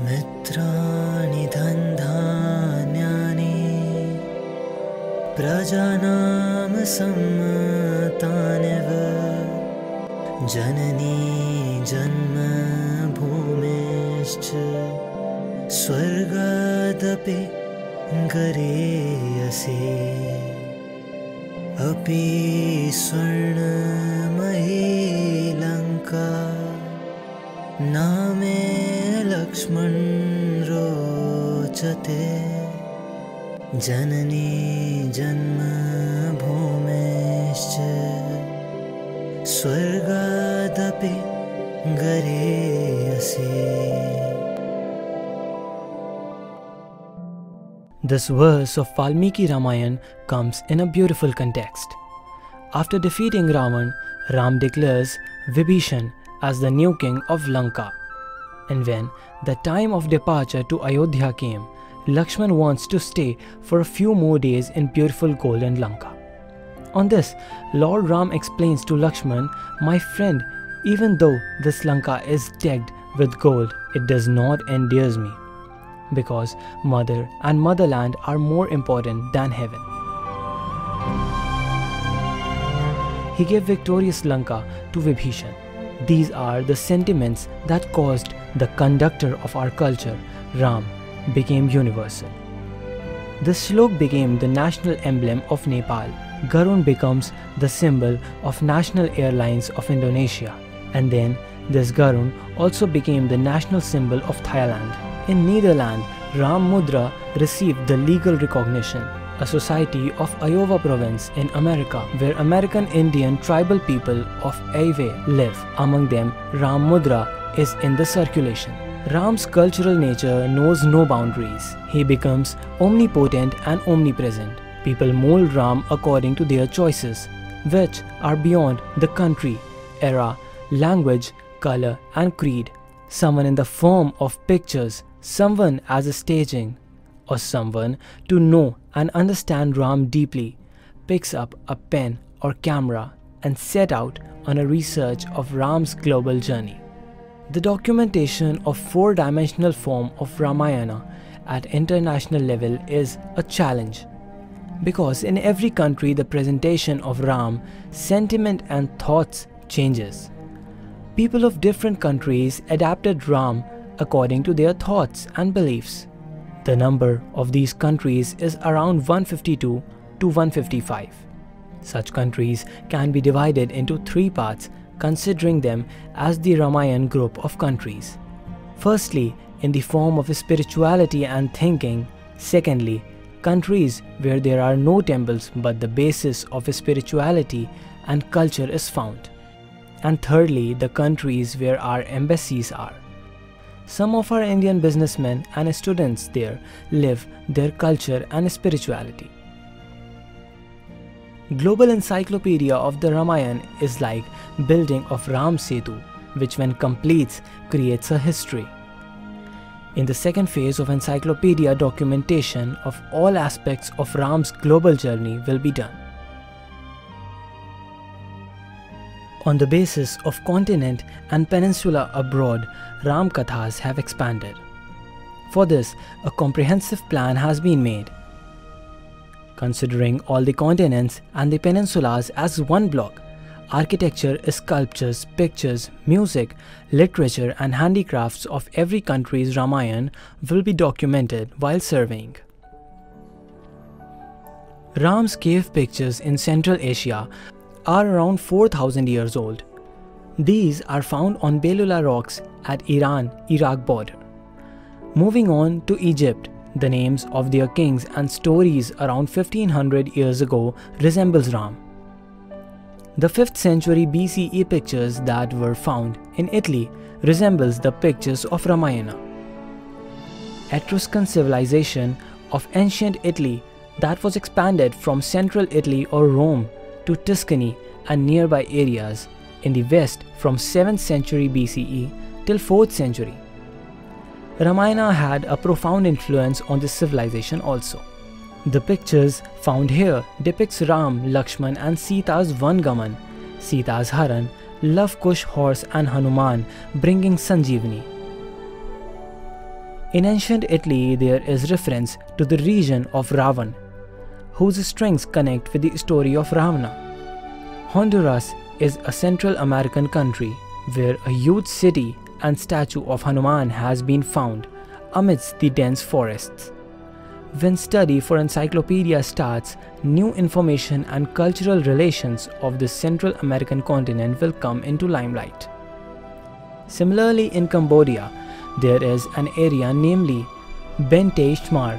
मित्राणि धनधान्यानि प्रजानां सम्मतानिव जननी जन्मभूमिश्च स्वर्गादपि गरीयसी अपि स्वर्णमयी लङ्का नामे लक्ष्मण रोचते जननी जन्मभूमिश्च स्वर्गादपि गरीयसी. This verse of Valmiki Ramayana comes in a beautiful context. After defeating Ravan, Ram declares Vibhishan as the new king of Lanka. And when the time of departure to Ayodhya came, Lakshman wants to stay for a few more days in beautiful golden Lanka. On this, Lord Ram explains to Lakshman, "My friend, even though this Lanka is decked with gold, it does not endears me, because mother and motherland are more important than heaven." He gave victorious Lanka to Vibhishan. These are the sentiments that caused the conductor of our culture, Ram, became universal. This shlok became the national emblem of Nepal. Garud becomes the symbol of national airlines of Indonesia. And then this Garud also became the national symbol of Thailand. In Netherlands, Ram Mudra received the legal recognition. A society of Iowa province in America, where American Indian tribal people of Iowa live. Among them, Ram Mudra is in the circulation. Ram's cultural nature knows no boundaries. He becomes omnipotent and omnipresent. People mold Ram according to their choices, which are beyond the country, era, language, color, and creed. Someone in the form of pictures, someone as a staging, or someone to know and understand Ram deeply picks up a pen or camera and set out on a research of Ram's global journey. The documentation of four-dimensional form of Ramayana at international level is a challenge, because in every country the presentation of Ram, sentiment and thoughts changes. People of different countries adapted Ram according to their thoughts and beliefs. The number of these countries is around 152 to 155. Such countries can be divided into three parts, considering them as the Ramayana group of countries. Firstly, in the form of spirituality and thinking. Secondly, countries where there are no temples but the basis of spirituality and culture is found. And thirdly, the countries where our embassies are. Some of our Indian businessmen and students there live their culture and spirituality. Global encyclopedia of the Ramayana is like building of Ram Setu, which when completes creates a history. In the second phase of encyclopedia, documentation of all aspects of Ram's global journey will be done. On the basis of continent and peninsula abroad, Ram Kathas have expanded. For this, a comprehensive plan has been made. Considering all the continents and the peninsulas as one block, architecture, sculptures, pictures, music, literature and handicrafts of every country's Ramayana will be documented while surveying. Ram's cave pictures in Central Asia are around 4,000 years old. These are found on Belula rocks at Iran-Iraq border. Moving on to Egypt, the names of their kings and stories around 1500 years ago resembles Ram. The 5th century BCE pictures that were found in Italy resembles the pictures of Ramayana. Etruscan civilization of ancient Italy that was expanded from central Italy or Rome to Tuscany and nearby areas in the west from 7th century BCE till 4th century. Ramayana had a profound influence on this civilization also. The pictures found here depicts Ram, Lakshman and Sita's Vangaman, Sita's Haran, Love Kush horse and Hanuman bringing Sanjeevani. In ancient Italy, there is reference to the region of Ravan, whose strengths connect with the story of Ravana. Honduras is a Central American country where a huge city and statue of Hanuman has been found amidst the dense forests. When study for encyclopedia starts, new information and cultural relations of the Central American continent will come into limelight. Similarly, in Cambodia, there is an area namely Bente Shmar,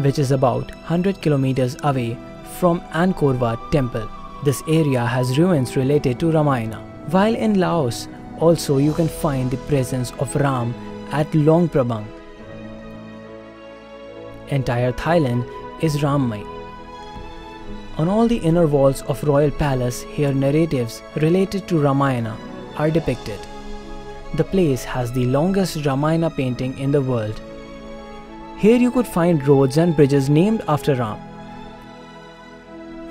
which is about 100 kilometers away from Angkor Wat temple. This area has ruins related to Ramayana. While in Laos, also you can find the presence of Ram at Luang Prabang. Entire Thailand is Rammai. On all the inner walls of royal palace, here narratives related to Ramayana are depicted. The place has the longest Ramayana painting in the world. Here you could find roads and bridges named after Ram.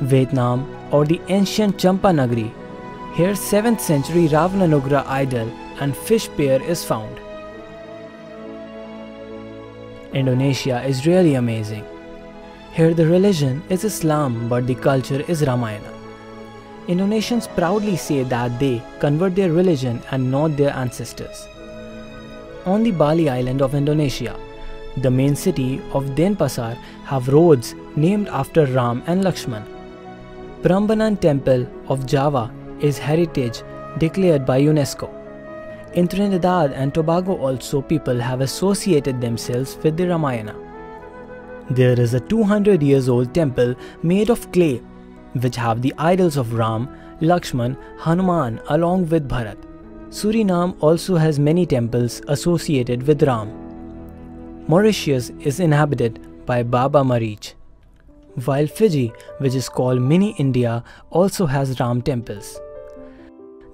Vietnam or the ancient Champanagri. Here 7th century Ravananugra idol and fish pier is found. Indonesia is really amazing. Here the religion is Islam but the culture is Ramayana. Indonesians proudly say that they convert their religion and not their ancestors. On the Bali island of Indonesia, the main city of Denpasar have roads named after Ram and Lakshman. Prambanan Temple of Java is heritage declared by UNESCO. In Trinidad and Tobago also people have associated themselves with the Ramayana. There is a 200 years old temple made of clay which have the idols of Ram, Lakshman, Hanuman along with Bharat. Suriname also has many temples associated with Ram. Mauritius is inhabited by Baba Marich, while Fiji, which is called Mini India, also has Ram temples.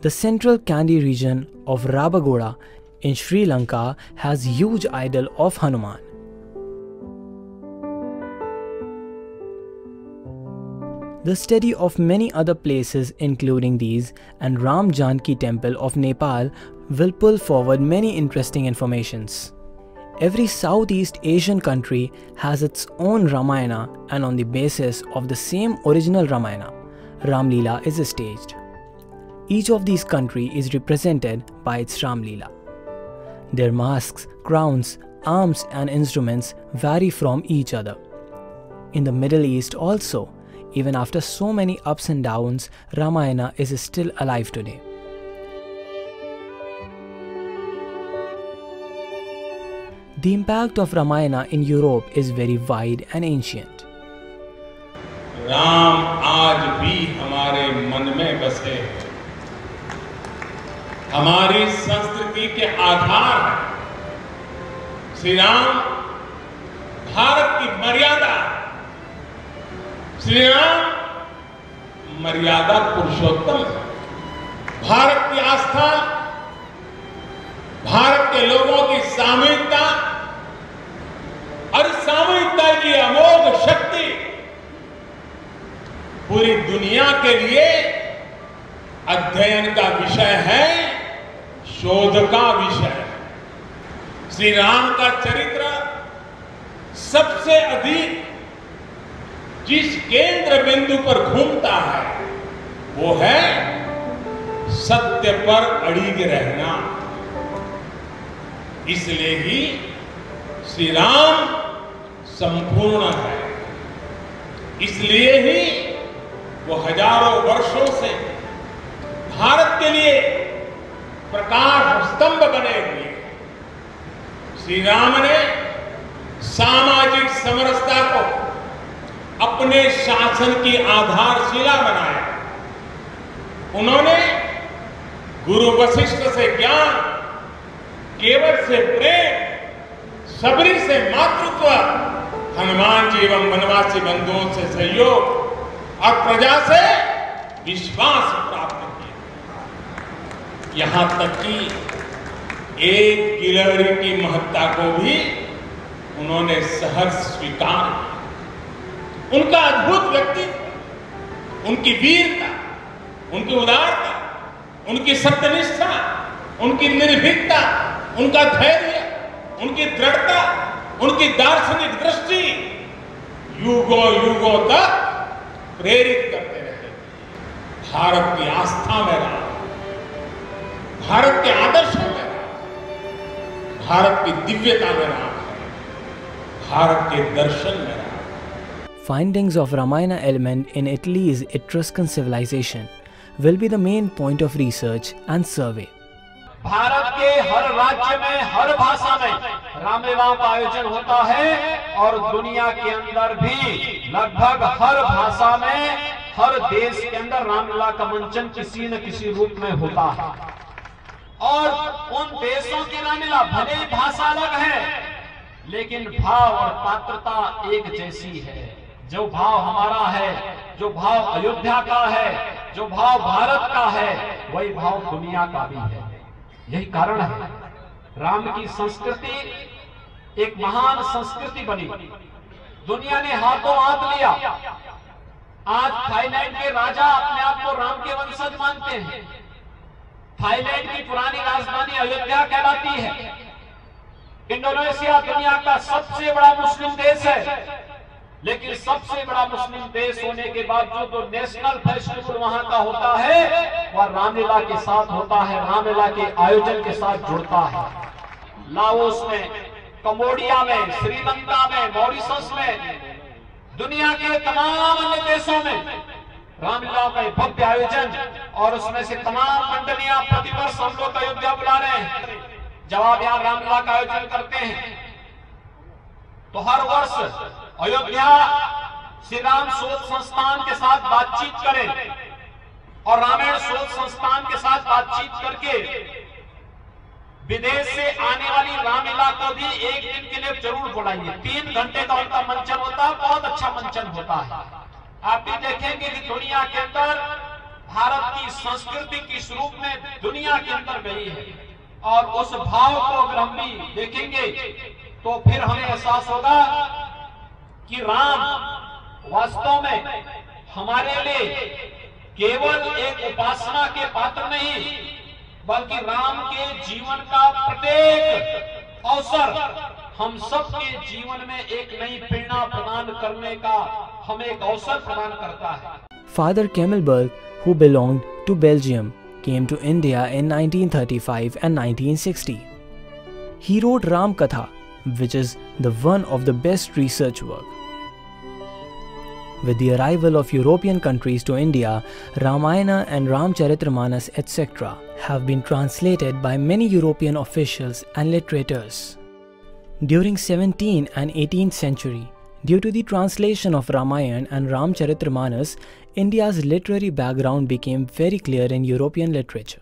The central Kandy region of Rabagoda in Sri Lanka has huge idol of Hanuman. The study of many other places including these and Ram Janki temple of Nepal will pull forward many interesting informations. Every Southeast Asian country has its own Ramayana and on the basis of the same original Ramayana, Ram Leela is staged. Each of these countries is represented by its Ram Leela. Their masks, crowns, arms and instruments vary from each other. In the Middle East also, even after so many ups and downs, Ramayana is still alive today. The impact of Ramayana in Europe is very wide and ancient. Ram आज भी हमारे मन में बसे, हमारी संस्कृति के आधार है। श्री राम भारत की मर्यादा, श्री राम मर्यादा पुरुषोत्तम है। भारत की आस्था, भारत के लोगों की सामूहिकता और सामूहिकता की अमोघ शक्ति पूरी दुनिया के लिए अध्ययन का विषय है, शोध का विषय है। श्री राम का चरित्र सबसे अधिक जिस केंद्र बिंदु पर घूमता है वो है सत्य पर अड़िग रहना। इसलिए ही श्री राम संपूर्ण है, इसलिए ही वो हजारों वर्षों से भारत के लिए प्रकाश स्तंभ बने हुए। श्री राम ने सामाजिक समरसता को अपने शासन की आधारशिला बनाया। उन्होंने गुरु वशिष्ठ से ज्ञान, केवट से प्रेम, सबरी से मातृत्व, हनुमान जी एवं वनवासी बंधुओं से सहयोग और प्रजा से विश्वास प्राप्त किया। यहां तक कि एक गिलहरी की महत्ता को भी उन्होंने सहर्ष स्वीकार किया। उनका अद्भुत व्यक्तित्व, उनकी वीरता, उनकी उदारता, उनकी सत्यनिष्ठा, उनकी निर्भीकता, उनका धैर्य, उनकी दृढ़ता, उनकी दार्शनिक दृष्टि युगों युगों तक प्रेरित करते रहे। भारत की आस्था में रहा, भारत के आदर्शों में रहा, भारत की दिव्यता में रहा, भारत के दर्शन में रहा। Findings of Ramayana element in Italy's Etruscan civilization will be the main point of research and survey. Bharat के हर राज्य में, हर भाषा में रामलीला का आयोजन होता है और दुनिया के अंदर भी लगभग हर भाषा में, हर देश के अंदर रामलीला का मंचन किसी न किसी रूप में होता है। और उन देशों की रामलीला भले ही भाषा अलग है, लेकिन भाव और पात्रता एक जैसी है। जो भाव हमारा है, जो भाव अयोध्या का है, जो भाव भारत का है, वही भाव दुनिया का भी है। यही कारण है राम की संस्कृति एक महान संस्कृति बनी, दुनिया ने हाथों हाथ लिया। आज थाईलैंड के राजा अपने आप को राम के वंशज मानते हैं। थाईलैंड की पुरानी राजधानी अयोध्या कहलाती है। इंडोनेशिया दुनिया का सबसे बड़ा मुस्लिम देश है, लेकिन सबसे बड़ा मुस्लिम देश होने के बावजूद जो नेशनल फेस्टिवल वहां का होता है वह रामलीला के साथ होता है, रामलीला के आयोजन के साथ जुड़ता है। लाओस में, कंबोडिया में, श्रीलंका में, मॉरिशस में, दुनिया के तमाम अन्य देशों में रामलीला का भव्य आयोजन, और उसमें से तमाम मंडलियां प्रतिवर्ष हम लोग अयोध्या बुला रहे हैं। जब आप यहाँ रामलीला का आयोजन करते हैं तो हर वर्ष अयोध्या श्री राम शोध संस्थान के साथ बातचीत करें और रामायण शोध संस्थान के साथ बातचीत करके विदेश से आने वाली रामलीला को भी एक दिन के लिए जरूर बुलाइए। 3 घंटे का उनका मंचन होता है, बहुत अच्छा मंचन होता है। आप भी देखेंगे कि दुनिया के अंदर भारत की संस्कृति किस रूप में दुनिया के अंदर गई है, और उस भाव को अगर हम भी देखेंगे तो फिर हमें एहसास होगा कि राम वास्तव में हमारे लिए केवल एक उपासना के पात्र नहीं, बल्कि राम के जीवन का प्रत्येक अवसर हम सबके जीवन में एक नई प्रेरणा प्रदान करने का हमें एक अवसर प्रदान करता है। Father Kemmelberg, who belonged to Belgium, came to India in 1935 and 1960. He wrote Ram Katha, which is the one of the best research work. With the arrival of European countries to India, Ramayana and Ramcharitramanas etc. have been translated by many European officials and literators. During 17th and 18th century, due to the translation of Ramayana and Ramcharitramanas, India's literary background became very clear in European literature.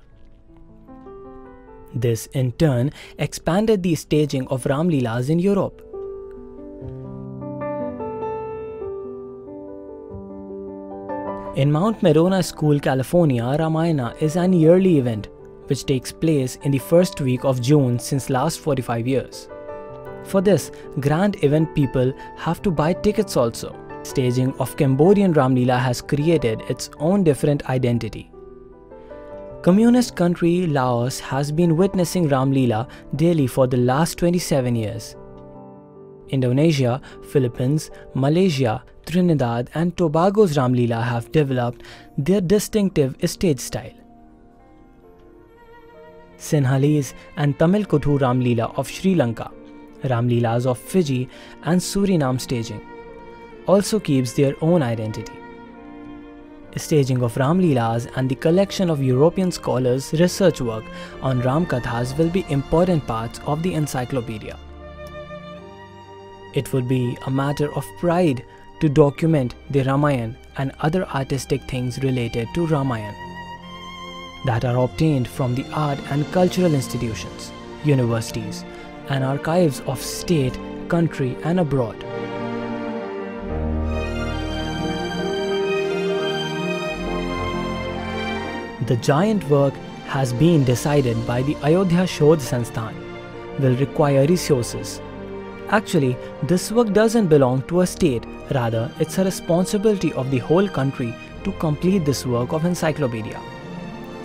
This in turn expanded the staging of Ramleelas in Europe. In Mount Merona School, California, Ramayana is an yearly event which takes place in the first week of June since last 45 years. For this grand event, people have to buy tickets also. Staging of Cambodian Ramleela has created its own different identity. Communist country Laos has been witnessing Ramleela daily for the last 27 years. Indonesia, Philippines, Malaysia, Trinidad and Tobago's Ramleela have developed their distinctive stage style. Sinhalese and Tamil Kuthu Ramleela of Sri Lanka, Ramleelas of Fiji and Suriname staging also keeps their own identity. Staging of Ramleelas and the collection of European scholars' research work on Ram Kathas will be important parts of the encyclopedia. It would be a matter of pride to document the Ramayana and other artistic things related to Ramayana that are obtained from the art and cultural institutions, universities, and archives of state, country, and abroad. The giant work has been decided by the Ayodhya Shodh Sansthan will require resources. Actually, this work doesn't belong to a state, rather it's a responsibility of the whole country to complete this work of encyclopedia.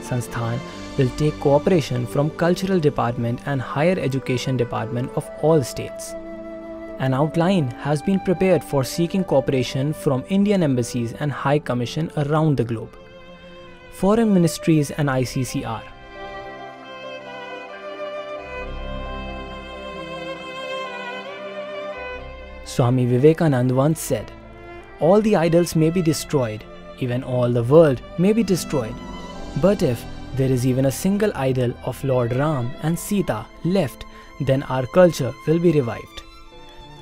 Sansthan will take cooperation from Cultural Department and Higher Education Department of all states. An outline has been prepared for seeking cooperation from Indian embassies and High Commission around the globe, foreign ministries and ICCR. Swami Vivekananda once said, "All the idols may be destroyed, even all the world may be destroyed. But if there is even a single idol of Lord Ram and Sita left, then our culture will be revived."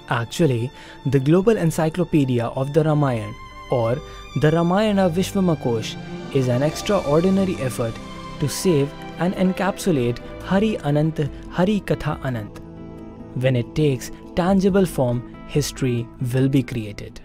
Actually, the Global Encyclopedia of the Ramayana, or the Ramayana Vishwamakosh, is an extraordinary effort to save and encapsulate Hari Anant, Hari Katha Anant. When it takes tangible form, history will be created.